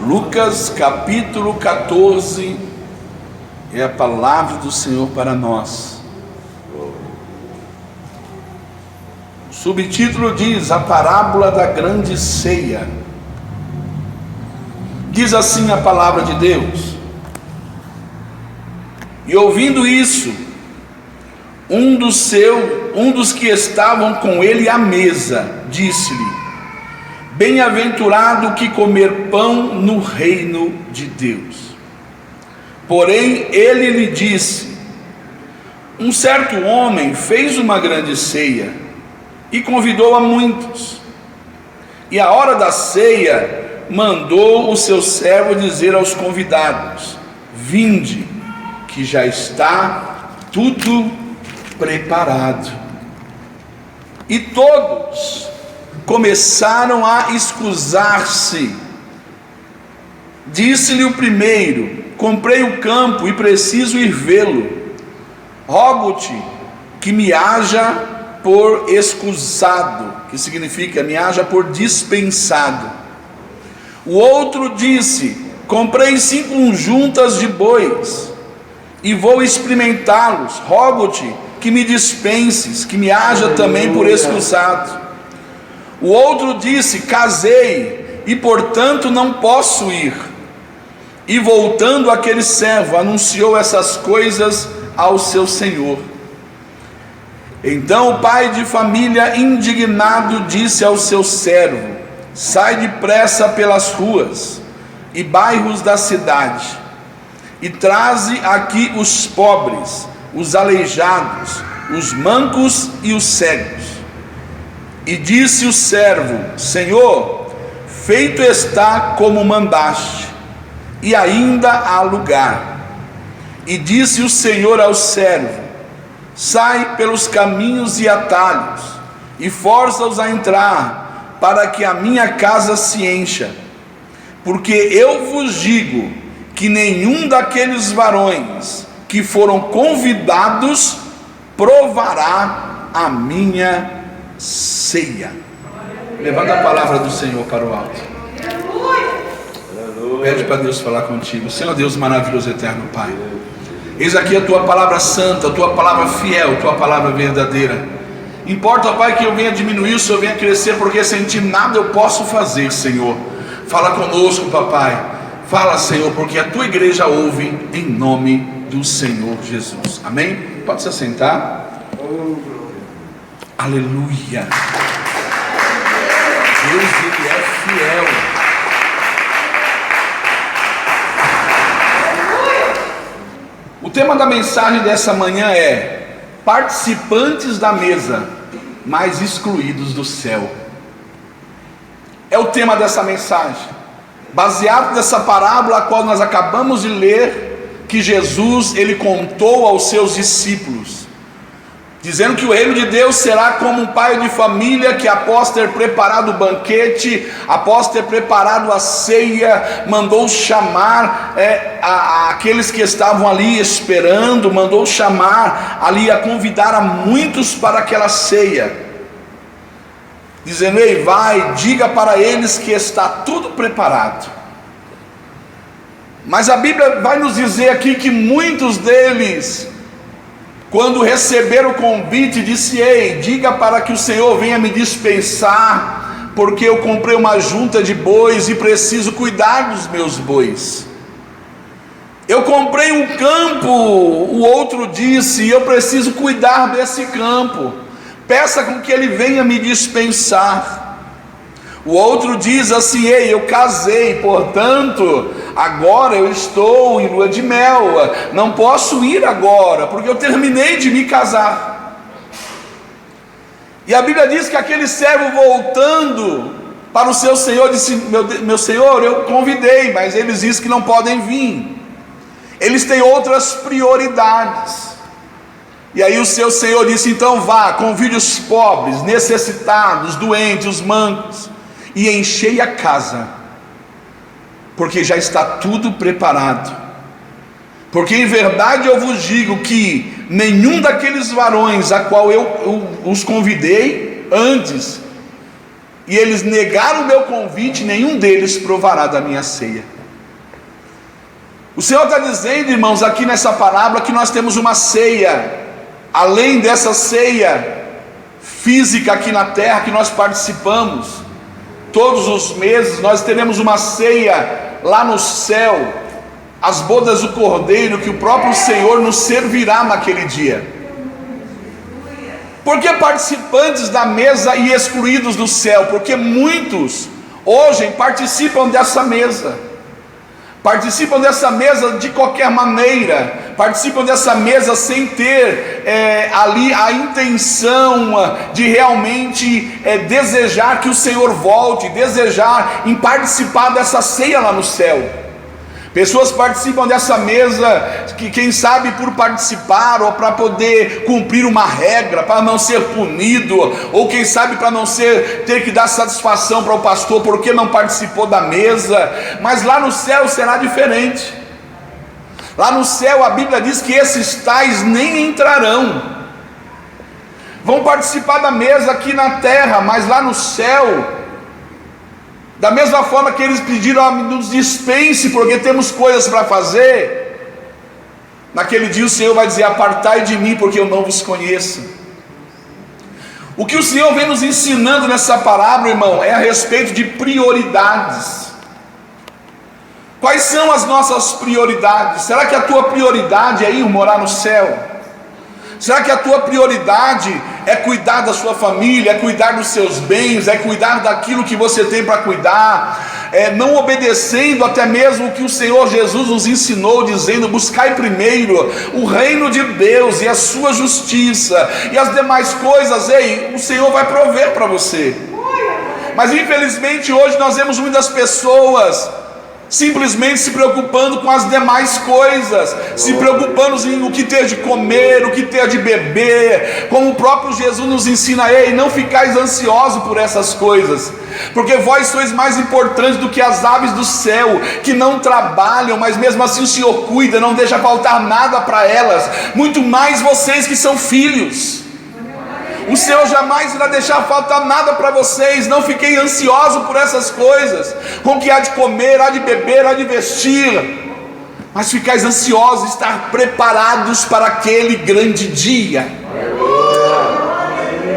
Lucas capítulo 14 é a palavra do Senhor para nós. O subtítulo diz: a parábola da grande ceia. Diz assim a palavra de Deus: e ouvindo isso, um dos que estavam com ele à mesa disse-lhe: bem-aventurado o que comer pão no reino de Deus. Porém ele lhe disse: um certo homem fez uma grande ceia e convidou a muitos, e à hora da ceia mandou o seu servo dizer aos convidados: vinde, que já está tudo preparado. E todos começaram a escusar-se. Disse-lhe o primeiro: comprei o campo e preciso ir vê-lo. Rogo-te que me haja por escusado, que significa me haja por dispensado. O outro disse: comprei 5 juntas de bois e vou experimentá-los. Rogo-te que me dispenses, que me haja também por escusado. O outro disse: casei e portanto não posso ir. E voltando aquele servo, anunciou essas coisas ao seu senhor. Então o pai de família, indignado, disse ao seu servo: sai depressa pelas ruas e bairros da cidade, e traze aqui os pobres, os aleijados, os mancos e os cegos. E disse o servo: Senhor, feito está como mandaste, e ainda há lugar. E disse o Senhor ao servo: sai pelos caminhos e atalhos, e força-os a entrar, para que a minha casa se encha. Porque eu vos digo que nenhum daqueles varões que foram convidados provará a minha ceia. Levanta a palavra do Senhor para o alto. Pede para Deus falar contigo. Senhor Deus maravilhoso, eterno Pai, eis aqui a tua palavra santa, a tua palavra fiel, a tua palavra verdadeira. Importa, Pai, que eu venha diminuir, o Senhor venha crescer, porque sem ti nada eu posso fazer, Senhor. Fala conosco, papai. Fala, Senhor, porque a tua igreja ouve, em nome do Senhor Jesus. Amém? Pode se assentar. Aleluia. Deus, Ele é fiel. O tema da mensagem dessa manhã é: participantes da mesa, mas excluídos do céu. É o tema dessa mensagem, baseado nessa parábola a qual nós acabamos de ler, que Jesus ele contou aos seus discípulos, dizendo que o reino de Deus será como um pai de família que, após ter preparado o banquete, após ter preparado a ceia, mandou chamar aqueles que estavam ali esperando, mandou chamar ali, a convidar a muitos para aquela ceia, dizendo: ei, vai, diga para eles que está tudo preparado. Mas a Bíblia vai nos dizer aqui que muitos deles, quando receberam o convite, disse: ei, diga para que o Senhor venha me dispensar, porque eu comprei uma junta de bois e preciso cuidar dos meus bois. Eu comprei um campo, o outro disse, eu preciso cuidar desse campo, peça com que ele venha me dispensar. O outro diz assim: ei, eu casei, portanto agora eu estou em lua de mel, não posso ir agora, porque eu terminei de me casar. E a Bíblia diz que aquele servo, voltando para o seu senhor, disse: meu senhor, eu convidei, mas eles dizem que não podem vir, eles têm outras prioridades. E aí o seu senhor disse: então vá, convide os pobres, necessitados, doentes, os mancos, e enchei a casa, porque já está tudo preparado. Porque em verdade eu vos digo que nenhum daqueles varões a qual eu os convidei antes, e eles negaram o meu convite, nenhum deles provará da minha ceia. O Senhor está dizendo, irmãos, aqui nessa parábola, que nós temos uma ceia, além dessa ceia física aqui na terra que nós participamos. Todos os meses nós teremos uma ceia lá no céu, as bodas do Cordeiro, que o próprio Senhor nos servirá naquele dia. Por que participantes da mesa e excluídos do céu? Porque muitos hoje participam dessa mesa, participam dessa mesa de qualquer maneira, participam dessa mesa sem ter ali a intenção de realmente desejar que o Senhor volte, desejar em participar dessa ceia lá no céu. Pessoas participam dessa mesa, que quem sabe por participar, ou para poder cumprir uma regra, para não ser punido, ou quem sabe para não ter que dar satisfação para o pastor, porque não participou da mesa. Mas lá no céu será diferente. Lá no céu a Bíblia diz que esses tais nem entrarão, vão participar da mesa aqui na terra, mas lá no céu, da mesma forma que eles pediram, nos dispense, porque temos coisas para fazer, naquele dia o Senhor vai dizer: apartai de mim, porque eu não vos conheço. O que o Senhor vem nos ensinando nessa parábola, irmão, é a respeito de prioridades. Quais são as nossas prioridades? Será que a tua prioridade é ir morar no céu? Será que a tua prioridade é cuidar da sua família, é cuidar dos seus bens, é cuidar daquilo que você tem para cuidar, não obedecendo até mesmo o que o Senhor Jesus nos ensinou, dizendo: buscai primeiro o reino de Deus e a sua justiça, e as demais coisas, o Senhor vai prover para você. Mas infelizmente hoje nós vemos muitas pessoas simplesmente se preocupando com as demais coisas, se preocupando em o que ter de comer, o que ter de beber, como o próprio Jesus nos ensina: não ficais ansiosos por essas coisas, porque vós sois mais importantes do que as aves do céu, que não trabalham, mas mesmo assim o Senhor cuida, não deixa faltar nada para elas, muito mais vocês que são filhos. O Senhor jamais irá deixar faltar nada para vocês. Não fiquei ansioso por essas coisas, com o que há de comer, há de beber, há de vestir, mas ficais ansiosos, estar preparados para aquele grande dia.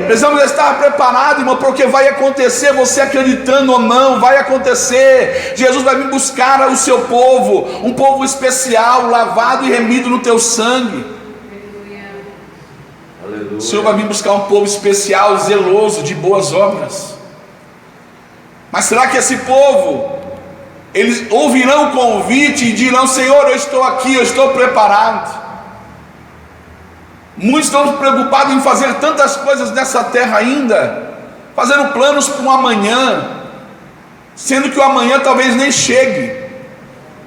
Precisamos estar preparados, irmão, porque vai acontecer, você acreditando ou não, vai acontecer. Jesus vai vir buscar o seu povo, um povo especial, lavado e remido no teu sangue. O Senhor vai vir buscar um povo especial, zeloso de boas obras. Mas será que esse povo, eles ouvirão o convite e dirão: Senhor, eu estou aqui, eu estou preparado? Muitos estão preocupados em fazer tantas coisas nessa terra ainda, fazendo planos para um amanhã, sendo que o amanhã talvez nem chegue,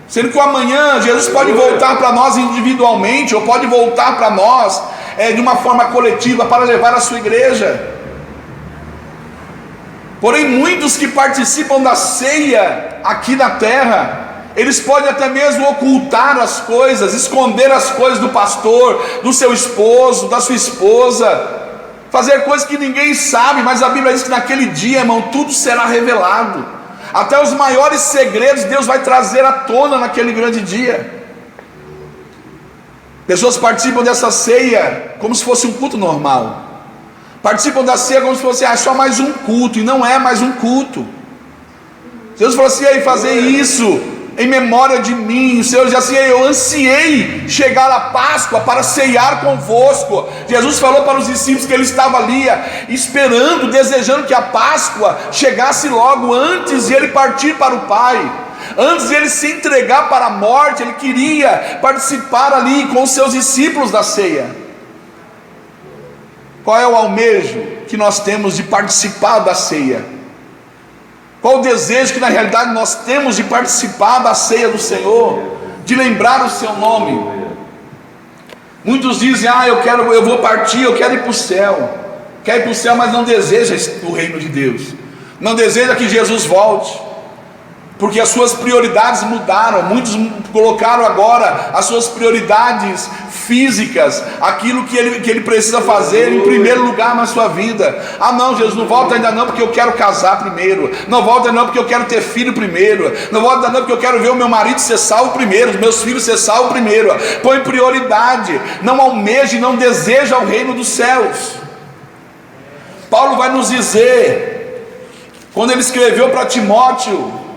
sendo que o amanhã Jesus pode voltar para nós individualmente, ou pode voltar para nós de uma forma coletiva para levar a sua igreja. Porém, muitos que participam da ceia aqui na terra, eles podem até mesmo ocultar as coisas, esconder as coisas do pastor, do seu esposo, da sua esposa, fazer coisas que ninguém sabe, mas a Bíblia diz que naquele dia, irmão, tudo será revelado. Até os maiores segredos Deus vai trazer à tona naquele grande dia. Pessoas participam dessa ceia como se fosse um culto normal, participam da ceia como se fosse só mais um culto, e não é mais um culto. Jesus falou assim: fazer isso em memória de mim. O Senhor disse assim: eu ansiei chegar a Páscoa para ceiar convosco. Jesus falou para os discípulos que ele estava ali esperando, desejando que a Páscoa chegasse logo, antes de ele partir para o Pai, antes de ele se entregar para a morte. Ele queria participar ali com os seus discípulos da ceia. Qual é o almejo que nós temos de participar da ceia? Qual o desejo que na realidade nós temos de participar da ceia do Senhor, de lembrar o seu nome? Muitos dizem: eu vou partir, eu quero ir para o céu. Quer ir para o céu, mas não deseja o reino de Deus, não deseja que Jesus volte. porque as suas prioridades mudaram. Muitos colocaram agora as suas prioridades físicas, aquilo que ele precisa fazer em primeiro lugar na sua vida. Ah não, Jesus, não volta ainda não, porque eu quero casar primeiro. Não volta ainda não, porque eu quero ter filho primeiro. Não volta ainda não, porque eu quero ver o meu marido ser salvo primeiro, os meus filhos ser salvos primeiro. Põe prioridade, não almeja e não deseja o reino dos céus. Paulo vai nos dizer, quando ele escreveu para Timóteo,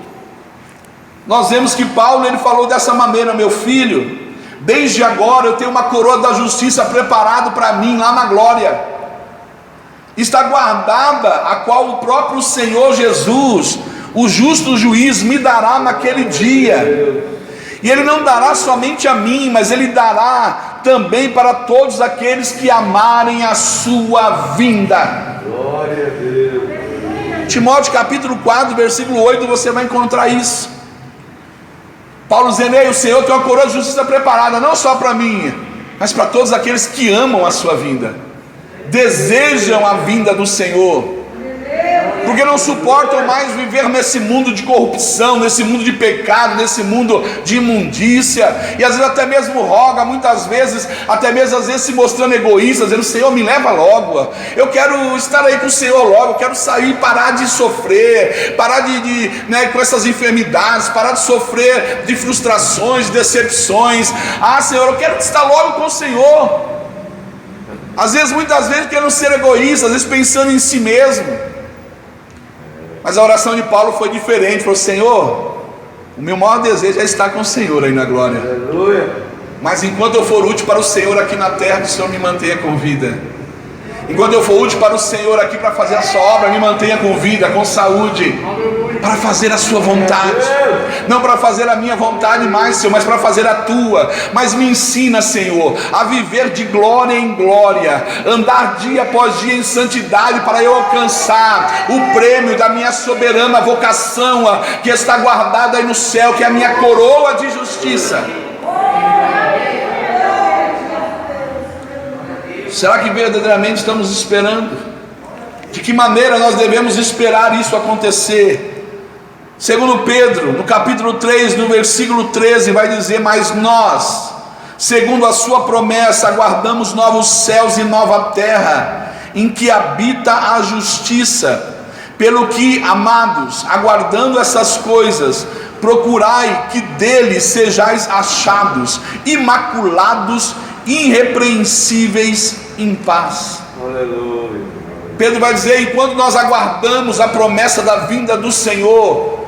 nós vemos que Paulo, ele falou dessa maneira: meu filho, desde agora eu tenho uma coroa da justiça preparada para mim lá na glória, está guardada, a qual o próprio Senhor Jesus, o justo juiz, me dará naquele dia. E ele não dará somente a mim, mas ele dará também para todos aqueles que amarem a sua vinda. Glória a Deus. Timóteo capítulo 4, versículo 8, você vai encontrar isso. Paulo dizendo: ei, o Senhor tem uma coroa de justiça preparada, não só para mim, mas para todos aqueles que amam a sua vinda, desejam a vinda do Senhor, porque não suportam mais viver nesse mundo de corrupção, nesse mundo de pecado, nesse mundo de imundícia, e às vezes até mesmo roga, muitas vezes, até mesmo às vezes se mostrando egoísta, dizendo: Senhor, me leva logo, eu quero estar aí com o Senhor logo, eu quero sair, parar de sofrer, parar com essas enfermidades, parar de sofrer de frustrações, de decepções. Ah Senhor, eu quero estar logo com o Senhor. Às vezes, muitas vezes querendo ser egoísta, às vezes pensando em si mesmo. Mas a oração de Paulo foi diferente. Falou: Senhor, o meu maior desejo é estar com o Senhor aí na glória. Aleluia. Mas enquanto eu for útil para o Senhor aqui na terra, que o Senhor me mantenha com vida. Enquanto eu for útil para o Senhor aqui para fazer a sua obra, me mantenha com vida, com saúde, para fazer a sua vontade, não para fazer a minha vontade mais, Senhor, mas para fazer a tua. Mas me ensina, Senhor, a viver de glória em glória, andar dia após dia em santidade, para eu alcançar o prêmio da minha soberana vocação, que está guardada aí no céu, que é a minha coroa de justiça. Será que verdadeiramente estamos esperando? De que maneira nós devemos esperar isso acontecer? Segundo Pedro, no capítulo 3, no versículo 13, vai dizer: mas nós, segundo a sua promessa, aguardamos novos céus e nova terra, em que habita a justiça. Pelo que, amados, aguardando essas coisas, procurai que dele sejais achados, imaculados, irrepreensíveis em paz. Aleluia. Pedro vai dizer: enquanto nós aguardamos a promessa da vinda do Senhor,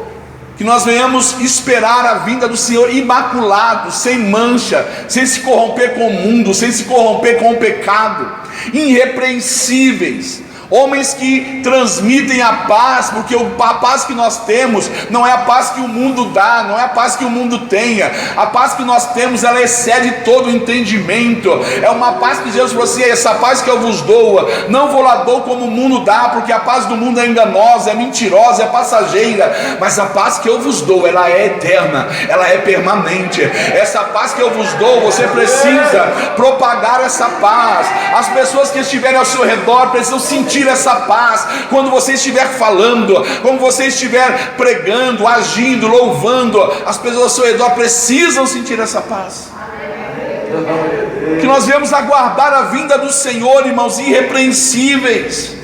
que nós venhamos esperar a vinda do Senhor imaculados, sem mancha, sem se corromper com o mundo, sem se corromper com o pecado, irrepreensíveis, homens que transmitem a paz, porque a paz que nós temos não é a paz que o mundo dá, não é a paz que o mundo tenha. A paz que nós temos, ela excede todo o entendimento. É uma paz que Jesus falou assim: essa paz que eu vos dou, não vou lá dou como o mundo dá, porque a paz do mundo é enganosa, é mentirosa, é passageira. Mas a paz que eu vos dou, ela é eterna, ela é permanente. Essa paz que eu vos dou, você precisa propagar essa paz. As pessoas que estiverem ao seu redor precisam sentir essa paz. Quando você estiver falando, quando você estiver pregando, agindo, louvando, as pessoas ao seu redor precisam sentir essa paz. Que nós viemos aguardar a vinda do Senhor, irmãos, irrepreensíveis.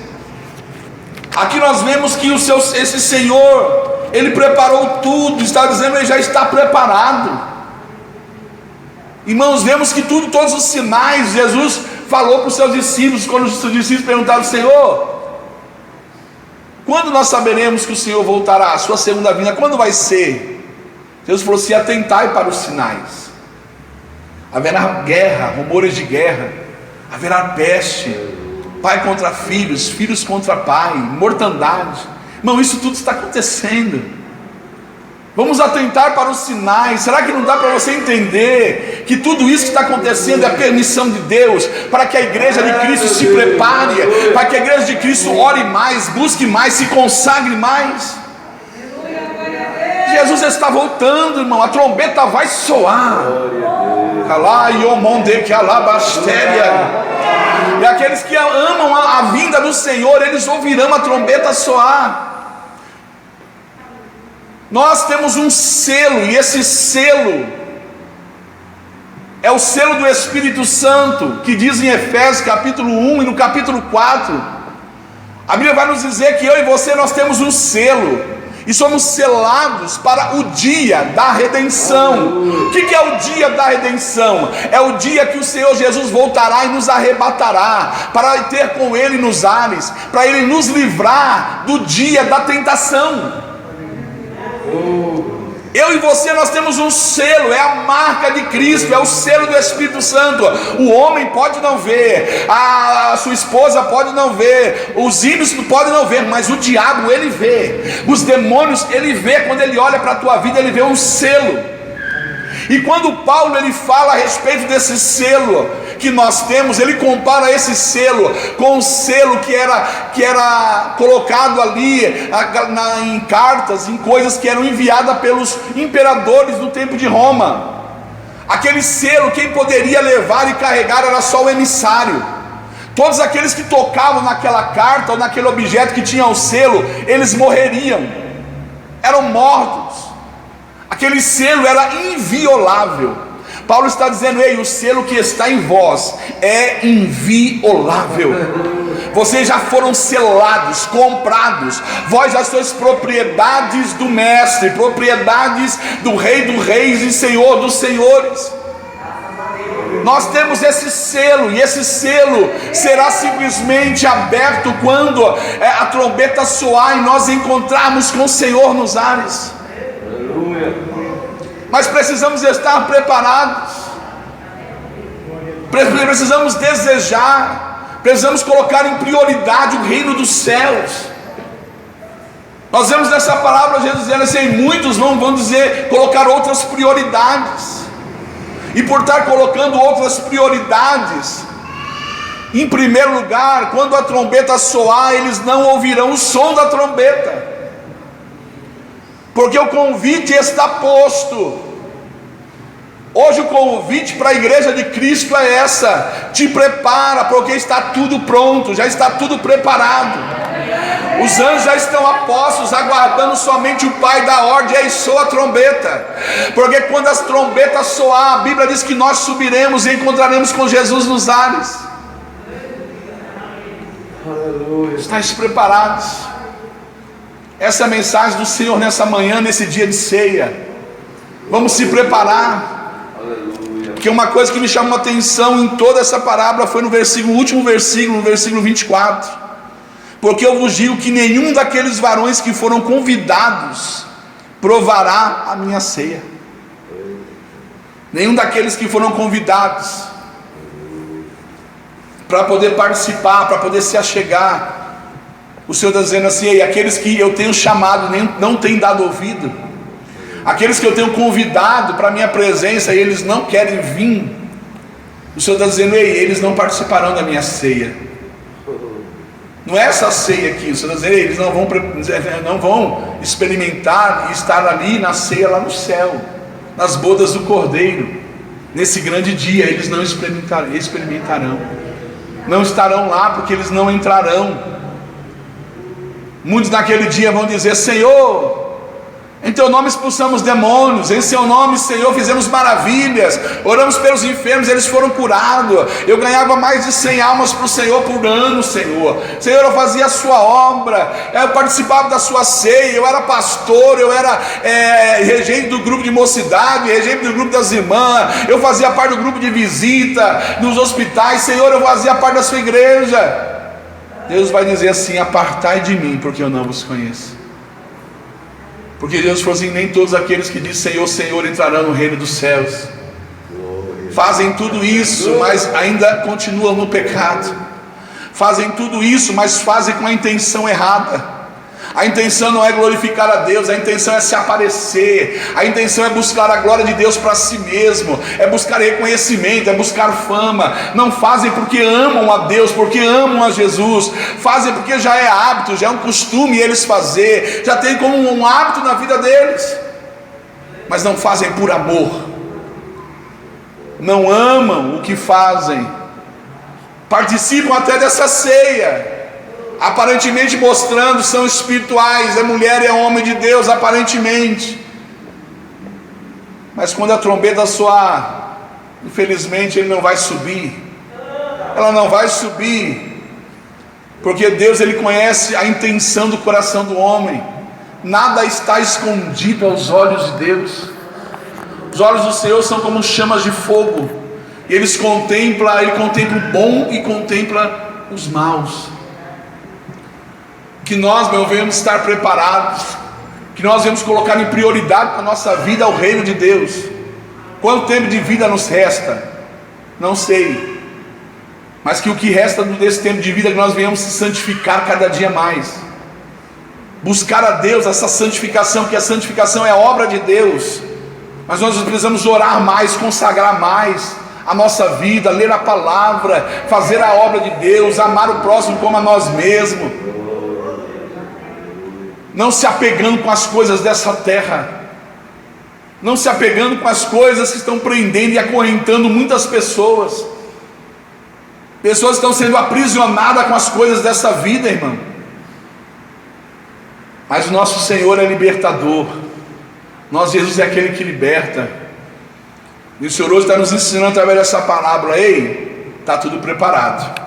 Aqui nós vemos que esse Senhor, Ele preparou tudo, está dizendo, Ele já está preparado. Irmãos, vemos que todos os sinais, Jesus falou para os seus discípulos, quando os seus discípulos perguntaram: Senhor, quando nós saberemos que o Senhor voltará, a sua segunda vinda, quando vai ser? Jesus falou assim: atentai para os sinais. Haverá guerra, rumores de guerra, haverá peste, pai contra filhos, filhos contra pai, mortandade. Irmão, isso tudo está acontecendo. Vamos atentar para os sinais. Será que não dá para você entender que tudo isso que está acontecendo é a permissão de Deus, para que a igreja de Cristo se prepare, para que a igreja de Cristo ore mais, busque mais, se consagre mais? Jesus está voltando, irmão, a trombeta vai soar. E aqueles que amam a vinda do Senhor, eles ouvirão a trombeta soar. Nós temos um selo, e esse selo é o selo do Espírito Santo, que diz em Efésios capítulo 1 e no capítulo 4, a Bíblia vai nos dizer que eu e você, nós temos um selo, e somos selados para o dia da redenção. O que é o dia da redenção? É o dia que o Senhor Jesus voltará e nos arrebatará, para ter com Ele nos ares, para Ele nos livrar do dia da tentação. Eu e você, nós temos um selo, é a marca de Cristo, é o selo do Espírito Santo. O homem pode não ver, a sua esposa pode não ver, os ímpios podem não ver, mas o diabo ele vê, os demônios ele vê. Quando ele olha para a tua vida, ele vê um selo. E quando Paulo ele fala a respeito desse selo que nós temos, ele compara esse selo com o selo que era colocado ali em cartas, em coisas que eram enviadas pelos imperadores do tempo de Roma. Aquele selo, quem poderia levar e carregar era só o emissário. Todos aqueles que tocavam naquela carta ou naquele objeto que tinha o selo, eles morreriam, eram mortos. Aquele selo era inviolável. Paulo está dizendo: ei, o selo que está em vós é inviolável. Vocês já foram selados, comprados. Vós já sois propriedades do Mestre, propriedades do Rei dos Reis e Senhor dos Senhores. Nós temos esse selo, e esse selo será simplesmente aberto quando a trombeta soar e nós encontrarmos com o Senhor nos ares. Mas precisamos estar preparados, precisamos desejar, precisamos colocar em prioridade o reino dos céus. Nós vemos nessa palavra Jesus dizendo assim: muitos vão dizer, colocar outras prioridades, e por estar colocando outras prioridades, em primeiro lugar, quando a trombeta soar, eles não ouvirão o som da trombeta, porque o convite está posto. Hoje o convite para a igreja de Cristo é essa: te prepara, porque está tudo pronto, já está tudo preparado. Os anjos já estão a postos, aguardando somente o Pai da ordem, e aí soa a trombeta, porque quando as trombetas soar, a Bíblia diz que nós subiremos e encontraremos com Jesus nos ares. Estáis preparados? Essa é a mensagem do Senhor nessa manhã, nesse dia de ceia. Vamos se preparar, porque uma coisa que me chamou a atenção em toda essa parábola foi no último versículo, no versículo 24. Porque eu vos digo que nenhum daqueles varões que foram convidados provará a minha ceia. Nenhum daqueles que foram convidados para poder participar, para poder se achegar. O Senhor está dizendo assim: ei, aqueles que eu tenho chamado não têm dado ouvido, aqueles que eu tenho convidado para a minha presença e eles não querem vir. O Senhor está dizendo: ei, eles não participarão da minha ceia. Não é essa ceia aqui. O Senhor está dizendo: ei, eles não vão experimentar e estar ali na ceia lá no céu, nas bodas do Cordeiro. Nesse grande dia eles não experimentarão, não estarão lá, porque eles não entrarão. Muitos naquele dia vão dizer: Senhor, em teu nome expulsamos demônios, em seu nome, Senhor, fizemos maravilhas, oramos pelos enfermos, eles foram curados, eu ganhava mais de 100 almas para o Senhor por ano, Senhor, eu fazia a sua obra, eu participava da sua ceia, eu era pastor, eu era regente do grupo de mocidade, regente do grupo das irmãs, eu fazia parte do grupo de visita nos hospitais, Senhor, eu fazia parte da sua igreja. Deus vai dizer assim: apartai de mim, porque eu não vos conheço. Porque Deus falou assim: nem todos aqueles que dizem Senhor, Senhor entrarão no reino dos céus. Fazem tudo isso, mas ainda continuam no pecado. Fazem tudo isso, mas fazem com a intenção errada. A intenção não é glorificar a Deus, a intenção é se aparecer, a intenção é buscar a glória de Deus para si mesmo, é buscar reconhecimento, é buscar fama. Não fazem porque amam a Deus, porque amam a Jesus, fazem porque já é hábito, já é um costume eles fazer, já tem como um hábito na vida deles, mas não fazem por amor, não amam o que fazem. Participam até dessa ceia, aparentemente mostrando são espirituais, é mulher e é homem de Deus, aparentemente, mas quando a trombeta soar, infelizmente ele não vai subir, ela não vai subir, porque Deus, ele conhece a intenção do coração do homem, nada está escondido aos olhos de Deus. Os olhos do Senhor são como chamas de fogo, e ele contempla o bom e contempla os maus. Que nós, meu, devemos estar preparados, que nós devemos colocar em prioridade na nossa vida o reino de Deus. Quanto tempo de vida nos resta? Não sei, mas que o que resta desse tempo de vida, que nós venhamos se santificar cada dia mais, buscar a Deus, essa santificação, que a santificação é obra de Deus, mas nós precisamos orar mais, consagrar mais a nossa vida, ler a palavra, fazer a obra de Deus, amar o próximo como a nós mesmos, não se apegando com as coisas dessa terra, não se apegando com as coisas que estão prendendo e acorrentando muitas pessoas. Pessoas estão sendo aprisionadas com as coisas dessa vida, irmão. Mas o nosso Senhor é libertador. Nosso Jesus é aquele que liberta. E o Senhor hoje está nos ensinando através dessa palavra: ei, está tudo preparado.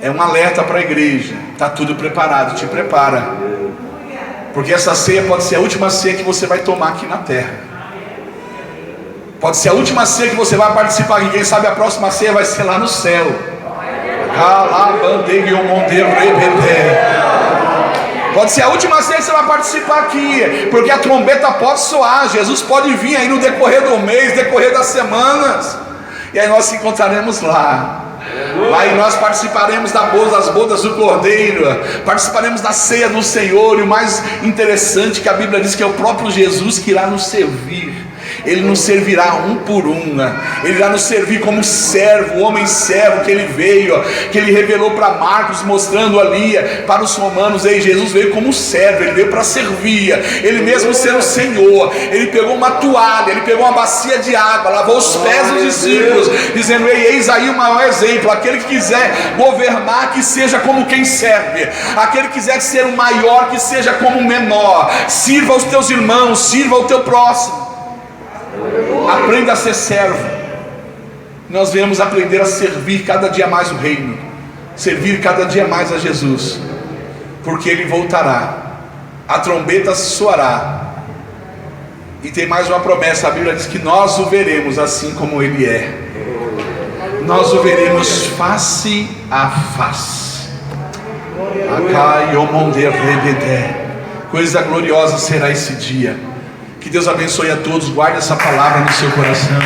É um alerta para a igreja: está tudo preparado, te prepara, porque essa ceia pode ser a última ceia que você vai tomar aqui na terra, pode ser a última ceia que você vai participar aqui. Quem sabe a próxima ceia vai ser lá no céu. Pode ser a última ceia que você vai participar aqui, porque a trombeta pode soar, Jesus pode vir aí no decorrer do mês, decorrer das semanas, e aí nós se encontraremos lá. Lá e nós participaremos das bodas do Cordeiro, participaremos da ceia do Senhor. E o mais interessante, que a Bíblia diz que é o próprio Jesus que irá nos servir. Ele nos servirá um por um, ele irá nos servir como servo, o homem servo que ele veio, que ele revelou para Marcos, mostrando ali para os romanos: ei, Jesus veio como servo, ele veio para servir, ele mesmo sendo o Senhor. Ele pegou uma toalha, ele pegou uma bacia de água, lavou os pés dos discípulos, dizendo: ei, eis aí o maior exemplo, aquele que quiser governar, que seja como quem serve, aquele que quiser ser o maior, que seja como o menor. Sirva aos teus irmãos, sirva ao teu próximo. Aprenda a ser servo. Nós viemos aprender a servir cada dia mais o reino, servir cada dia mais a Jesus, porque ele voltará, a trombeta soará, e tem mais uma promessa. A Bíblia diz que nós o veremos assim como ele é, nós o veremos face a face. Coisa gloriosa será esse dia. Que Deus abençoe a todos, guarde essa palavra no seu coração.